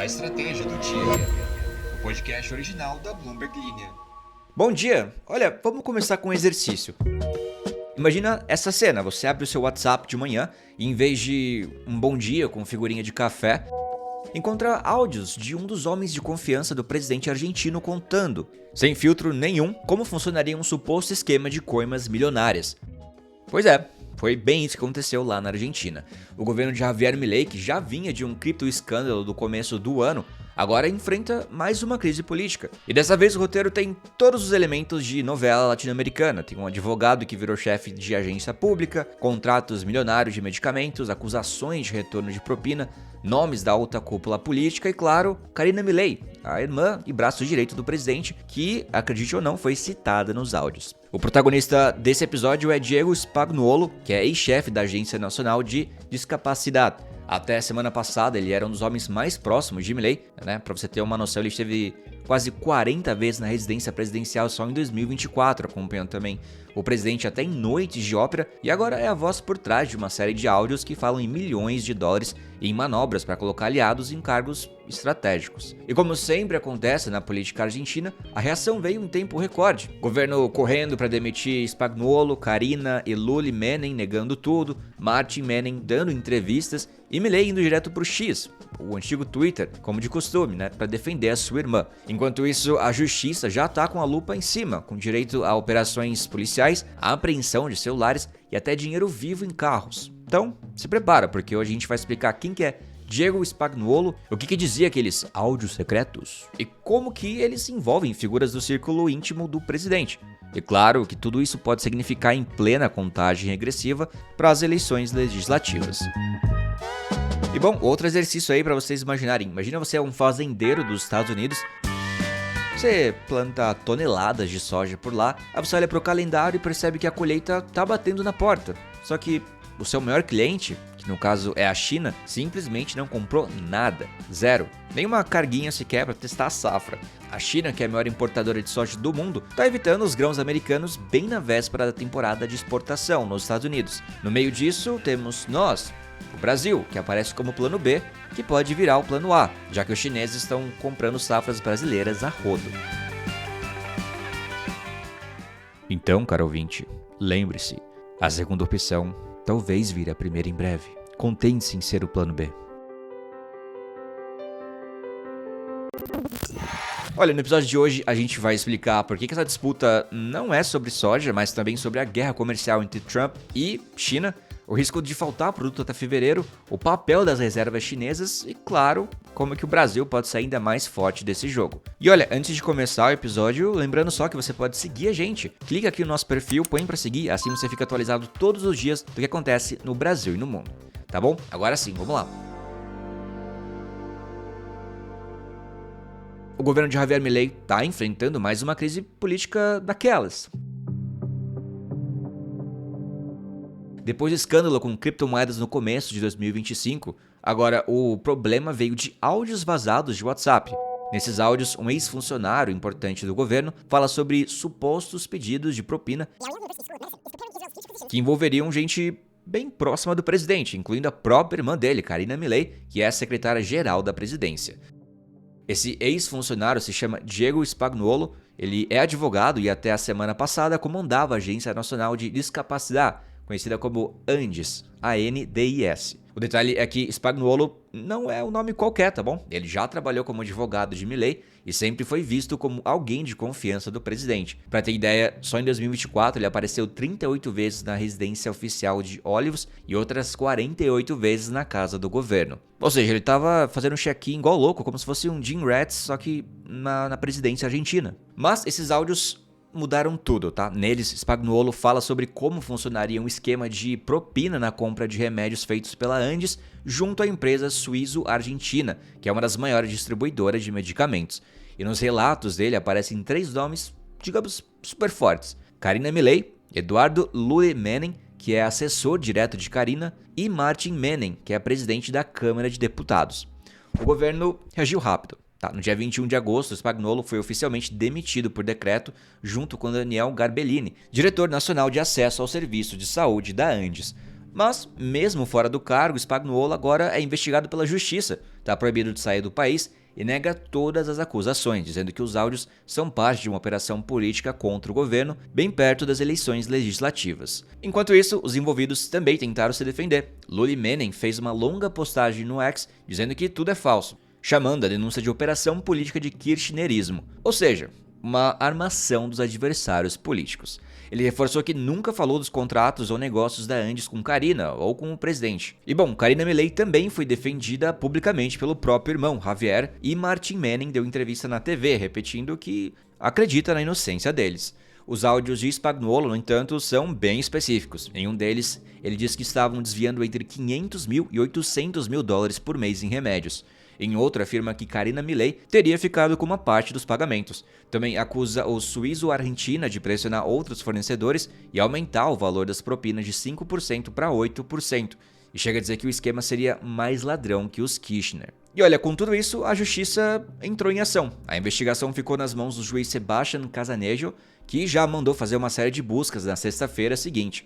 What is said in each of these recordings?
A estratégia do dia. O podcast original da Bloomberg Linha. Bom dia! Olha, vamos começar com um exercício. Imagina essa cena, você abre o seu WhatsApp de manhã e em vez de um bom dia com figurinha de café, encontra áudios de um dos homens de confiança do presidente argentino contando, sem filtro nenhum, como funcionaria um suposto esquema de coimas milionárias. Pois é, foi bem isso que aconteceu lá na Argentina. O governo de Javier Milei, que já vinha de um criptoescândalo do começo do ano, agora enfrenta mais uma crise política. E dessa vez o roteiro tem todos os elementos de novela latino-americana. Tem um advogado que virou chefe de agência pública, contratos milionários de medicamentos, acusações de retorno de propina, nomes da alta cúpula política e, claro, Karina Milei, a irmã e braço direito do presidente, que, acredite ou não, foi citada nos áudios. O protagonista desse episódio é Diego Spagnuolo, que é ex-chefe da Agência Nacional de Discapacidade. Até semana passada ele era um dos homens mais próximos de Milei, né? Pra você ter uma noção, ele esteve quase 40 vezes na residência presidencial só em 2024, acompanhando também o presidente até em noites de ópera, e agora é a voz por trás de uma série de áudios que falam em milhões de dólares em manobras para colocar aliados em cargos estratégicos. E como sempre acontece na política argentina, a reação veio em tempo recorde. Governo correndo para demitir Spagnuolo, Karina e Luli Menem negando tudo, Martin Menem dando entrevistas e Milei indo direto pro X, o antigo Twitter, como de costume, né, para defender a sua irmã. Enquanto isso, a justiça já tá com a lupa em cima, com direito a operações policiais, a apreensão de celulares e até dinheiro vivo em carros. Então, se prepara, porque hoje a gente vai explicar quem que é Diego Spagnuolo, o que dizia aqueles áudios secretos e como que eles se envolvem em figuras do círculo íntimo do presidente. E claro que tudo isso pode significar em plena contagem regressiva para as eleições legislativas. E bom, outro exercício aí para vocês imaginarem. Imagina você é um fazendeiro dos Estados Unidos. Você planta toneladas de soja por lá, aí você olha para o calendário e percebe que a colheita tá batendo na porta. Só que o seu maior cliente, que no caso é a China, simplesmente não comprou nada. Zero. Nenhuma carguinha sequer para testar a safra. A China, que é a maior importadora de soja do mundo, está evitando os grãos americanos bem na véspera da temporada de exportação nos Estados Unidos. No meio disso, temos nós, o Brasil, que aparece como plano B, que pode virar o plano A, já que os chineses estão comprando safras brasileiras a rodo. Então, caro ouvinte, lembre-se, a segunda opção talvez vire a primeira em breve. Contente-se em ser o plano B. Olha, no episódio de hoje a gente vai explicar por que essa disputa não é sobre soja, mas também sobre a guerra comercial entre Trump e China, o risco de faltar produto até fevereiro, o papel das reservas chinesas e, claro, como é que o Brasil pode sair ainda mais forte desse jogo. E olha, antes de começar o episódio, lembrando só que você pode seguir a gente. Clica aqui no nosso perfil, põe pra seguir, assim você fica atualizado todos os dias do que acontece no Brasil e no mundo. Tá bom? Agora sim, vamos lá. O governo de Javier Milei tá enfrentando mais uma crise política daquelas. Depois do escândalo com criptomoedas no começo de 2025, agora o problema veio de áudios vazados de WhatsApp. Nesses áudios, um ex-funcionário importante do governo fala sobre supostos pedidos de propina que envolveriam gente bem próxima do presidente, incluindo a própria irmã dele, Karina Milei, que é a secretária-geral da presidência. Esse ex-funcionário se chama Diego Spagnuolo, ele é advogado e até a semana passada comandava a Agência Nacional de Discapacidade, conhecida como ANDIS, A-N-D-I-S. O detalhe é que Spagnuolo não é um nome qualquer, tá bom? Ele já trabalhou como advogado de Milei e sempre foi visto como alguém de confiança do presidente. Pra ter ideia, só em 2024 ele apareceu 38 vezes na residência oficial de Olivos e outras 48 vezes na casa do governo. Ou seja, ele tava fazendo um check-in igual louco, como se fosse um Jim Rats, só que na presidência argentina. Mas esses áudios mudaram tudo, tá? Neles, Spagnuolo fala sobre como funcionaria um esquema de propina na compra de remédios feitos pela Andes junto à empresa suíço-argentina, que é uma das maiores distribuidoras de medicamentos. E nos relatos dele aparecem 3 nomes, digamos, super fortes: Karina Milei, Eduardo Luli Menem, que é assessor direto de Karina, e Martin Menem, que é presidente da Câmara de Deputados. O governo reagiu rápido. No dia 21 de agosto, Spagnuolo foi oficialmente demitido por decreto junto com Daniel Garbellini, diretor nacional de acesso ao serviço de saúde da Andes. Mas, mesmo fora do cargo, Spagnuolo agora é investigado pela justiça, está proibido de sair do país e nega todas as acusações, dizendo que os áudios são parte de uma operação política contra o governo, bem perto das eleições legislativas. Enquanto isso, os envolvidos também tentaram se defender. Luli Menem fez uma longa postagem no X dizendo que tudo é falso, chamando a denúncia de operação política de kirchnerismo, ou seja, uma armação dos adversários políticos. Ele reforçou que nunca falou dos contratos ou negócios da Andes com Karina ou com o presidente. E bom, Karina Milei também foi defendida publicamente pelo próprio irmão, Javier, e Martin Menem deu entrevista na TV, repetindo que acredita na inocência deles. Os áudios de Spagnuolo, no entanto, são bem específicos. Em um deles, ele diz que estavam desviando entre 500 mil e 800 mil dólares por mês em remédios. Em outro, afirma que Karina Milei teria ficado com uma parte dos pagamentos. Também acusa o suíço-argentina de pressionar outros fornecedores e aumentar o valor das propinas de 5% para 8%. E chega a dizer que o esquema seria mais ladrão que os Kirchner. E olha, com tudo isso, a justiça entrou em ação. A investigação ficou nas mãos do juiz Sebastián Casanejo, que já mandou fazer uma série de buscas na sexta-feira seguinte.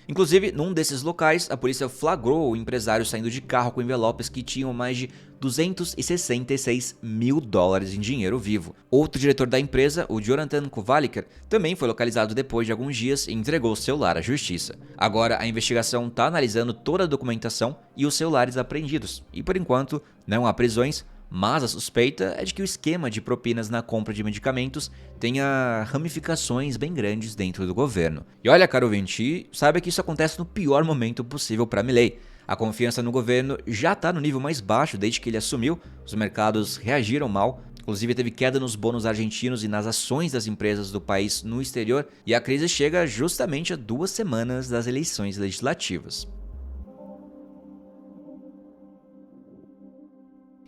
Inclusive, num desses locais, a polícia flagrou o empresário saindo de carro com envelopes que tinham mais de 266 mil dólares em dinheiro vivo. Outro diretor da empresa, o Jonathan Kowaliker, também foi localizado depois de alguns dias e entregou o celular à justiça. Agora, a investigação está analisando toda a documentação e os celulares apreendidos, e por enquanto não há prisões, mas a suspeita é de que o esquema de propinas na compra de medicamentos tenha ramificações bem grandes dentro do governo. E olha, caro ouvinte, saiba que isso acontece no pior momento possível para Milei. A confiança no governo já está no nível mais baixo desde que ele assumiu, os mercados reagiram mal, inclusive teve queda nos bônus argentinos e nas ações das empresas do país no exterior, e a crise chega justamente a 2 semanas das eleições legislativas.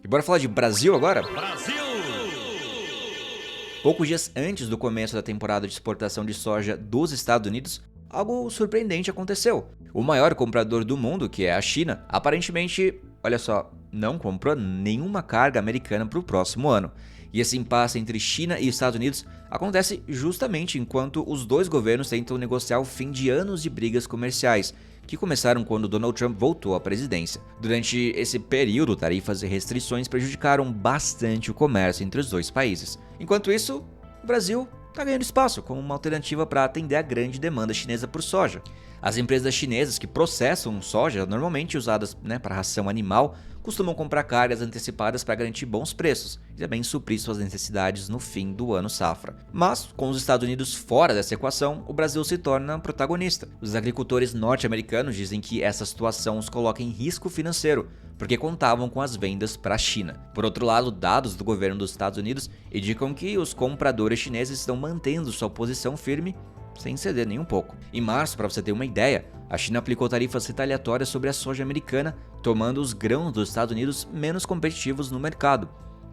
E bora falar de Brasil agora? Brasil! Poucos dias antes do começo da temporada de exportação de soja dos Estados Unidos, algo surpreendente aconteceu. O maior comprador do mundo, que é a China, aparentemente, olha só, não comprou nenhuma carga americana para o próximo ano. E esse impasse entre China e Estados Unidos acontece justamente enquanto os dois governos tentam negociar o fim de anos de brigas comerciais, que começaram quando Donald Trump voltou à presidência. Durante esse período, tarifas e restrições prejudicaram bastante o comércio entre os dois países. Enquanto isso, o Brasil está ganhando espaço como uma alternativa para atender a grande demanda chinesa por soja. As empresas chinesas que processam soja, normalmente usadas para ração animal, costumam comprar cargas antecipadas para garantir bons preços e também suprir suas necessidades no fim do ano safra. Mas, com os Estados Unidos fora dessa equação, o Brasil se torna protagonista. Os agricultores norte-americanos dizem que essa situação os coloca em risco financeiro, porque contavam com as vendas para a China. Por outro lado, dados do governo dos Estados Unidos indicam que os compradores chineses estão mantendo sua posição firme sem ceder nem um pouco. Em março, para você ter uma ideia, a China aplicou tarifas retaliatórias sobre a soja americana, tornando os grãos dos Estados Unidos menos competitivos no mercado.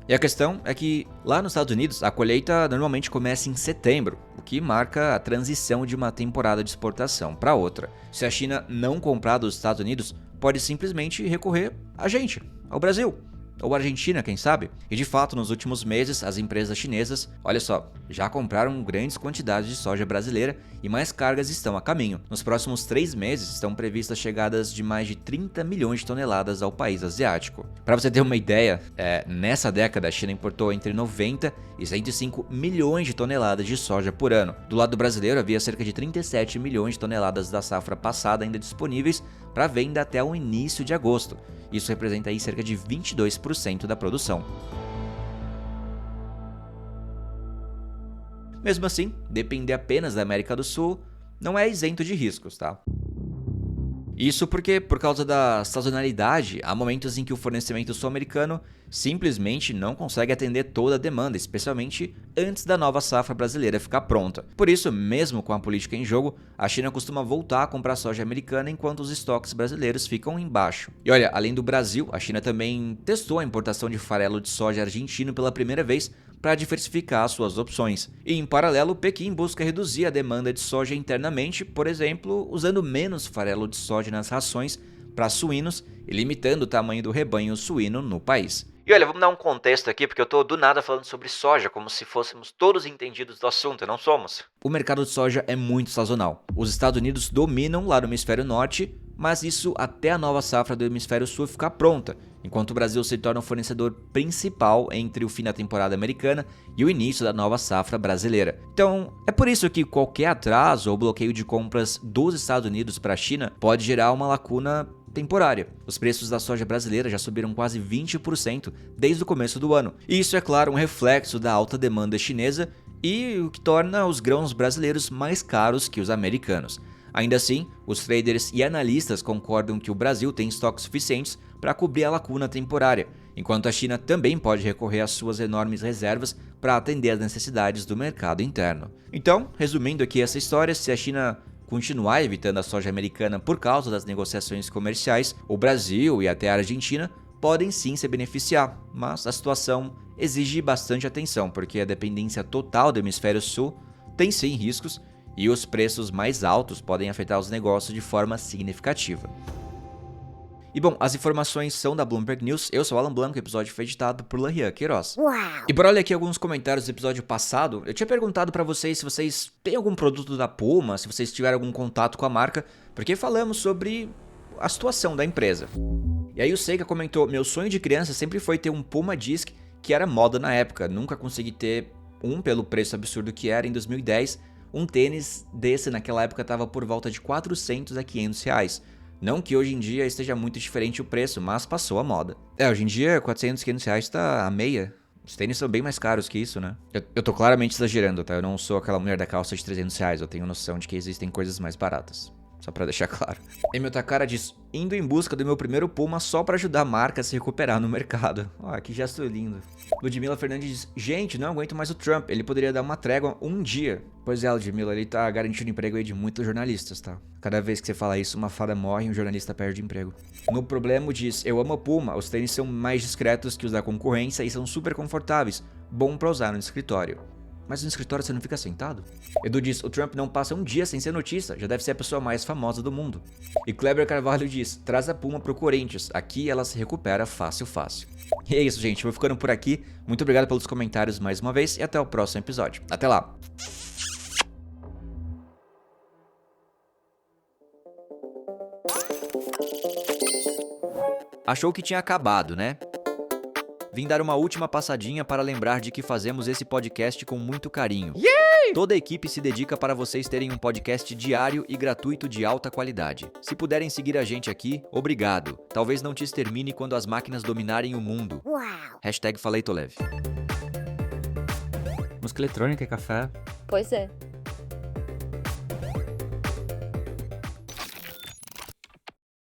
E a questão é que, lá nos Estados Unidos, a colheita normalmente começa em setembro, o que marca a transição de uma temporada de exportação para outra. Se a China não comprar dos Estados Unidos, pode simplesmente recorrer a gente, ao Brasil. Ou a Argentina, quem sabe? E de fato, nos últimos meses, as empresas chinesas, olha só, já compraram grandes quantidades de soja brasileira e mais cargas estão a caminho. Nos próximos 3 meses, estão previstas chegadas de mais de 30 milhões de toneladas ao país asiático. Para você ter uma ideia, nessa década a China importou entre 90 e 105 milhões de toneladas de soja por ano. Do lado brasileiro, havia cerca de 37 milhões de toneladas da safra passada ainda disponíveis para venda até o início de agosto. Isso representa aí cerca de 22% da produção. Mesmo assim, depender apenas da América do Sul não é isento de riscos, tá? Isso porque, por causa da sazonalidade, há momentos em que o fornecimento sul-americano simplesmente não consegue atender toda a demanda, especialmente antes da nova safra brasileira ficar pronta. Por isso, mesmo com a política em jogo, a China costuma voltar a comprar soja americana enquanto os estoques brasileiros ficam embaixo. E olha, além do Brasil, a China também testou a importação de farelo de soja argentino pela primeira vez para diversificar suas opções. E em paralelo, Pequim busca reduzir a demanda de soja internamente, por exemplo, usando menos farelo de soja nas rações para suínos e limitando o tamanho do rebanho suíno no país. E olha, vamos dar um contexto aqui, porque eu tô do nada falando sobre soja, como se fôssemos todos entendidos do assunto, não somos? O mercado de soja é muito sazonal. Os Estados Unidos dominam lá no hemisfério norte, mas isso até a nova safra do Hemisfério Sul ficar pronta, enquanto o Brasil se torna o fornecedor principal entre o fim da temporada americana e o início da nova safra brasileira. Então, é por isso que qualquer atraso ou bloqueio de compras dos Estados Unidos para a China pode gerar uma lacuna temporária. Os preços da soja brasileira já subiram quase 20% desde o começo do ano. E isso é claro um reflexo da alta demanda chinesa e o que torna os grãos brasileiros mais caros que os americanos. Ainda assim, os traders e analistas concordam que o Brasil tem estoques suficientes para cobrir a lacuna temporária, enquanto a China também pode recorrer às suas enormes reservas para atender às necessidades do mercado interno. Então, resumindo aqui essa história, se a China continuar evitando a soja americana por causa das negociações comerciais, o Brasil e até a Argentina podem sim se beneficiar, mas a situação exige bastante atenção, porque a dependência total do Hemisfério Sul tem sim riscos e os preços mais altos podem afetar os negócios de forma significativa. E bom, as informações são da Bloomberg News, eu sou Alan Blanco, o episódio foi editado por Lahian Queiroz. Uau! E bora olhar aqui alguns comentários do episódio passado. Eu tinha perguntado pra vocês se vocês têm algum produto da Puma, se vocês tiveram algum contato com a marca, porque falamos sobre a situação da empresa. E aí o Seika comentou, meu sonho de criança sempre foi ter um Puma Disc, que era moda na época, nunca consegui ter um pelo preço absurdo que era em 2010, um tênis desse naquela época estava por volta de 400 a 500 reais. Não que hoje em dia esteja muito diferente o preço, mas passou a moda. Hoje em dia 400, 500 reais tá a meia. Os tênis são bem mais caros que isso, né? Eu tô claramente exagerando, tá? Eu não sou aquela mulher da calça de 300 reais, eu tenho noção de que existem coisas mais baratas. Só pra deixar claro. Emil Takara diz, indo em busca do meu primeiro Puma só pra ajudar a marca a se recuperar no mercado. Ó, que gesto lindo. Ludmila Fernandes diz, gente, não aguento mais o Trump, ele poderia dar uma trégua um dia. Pois é, Ludmila, ele tá garantindo emprego aí de muitos jornalistas, tá? Cada vez que você fala isso, uma fada morre e um jornalista perde emprego. No Problema diz, eu amo a Puma, os tênis são mais discretos que os da concorrência e são super confortáveis, bom pra usar no escritório. Mas no escritório você não fica sentado? Edu diz, o Trump não passa um dia sem ser notícia, já deve ser a pessoa mais famosa do mundo. E Kleber Carvalho diz, traz a Puma pro Corinthians, aqui ela se recupera fácil. E é isso, gente, vou ficando por aqui. Muito obrigado pelos comentários mais uma vez e até o próximo episódio. Até lá! Achou que tinha acabado, né? Vim dar uma última passadinha para lembrar de que fazemos esse podcast com muito carinho. Yay! Toda a equipe se dedica para vocês terem um podcast diário e gratuito de alta qualidade. Se puderem seguir a gente aqui, obrigado. Talvez não te extermine quando as máquinas dominarem o mundo. Uau! #FaleitoLeve. Música eletrônica e café. Pois é.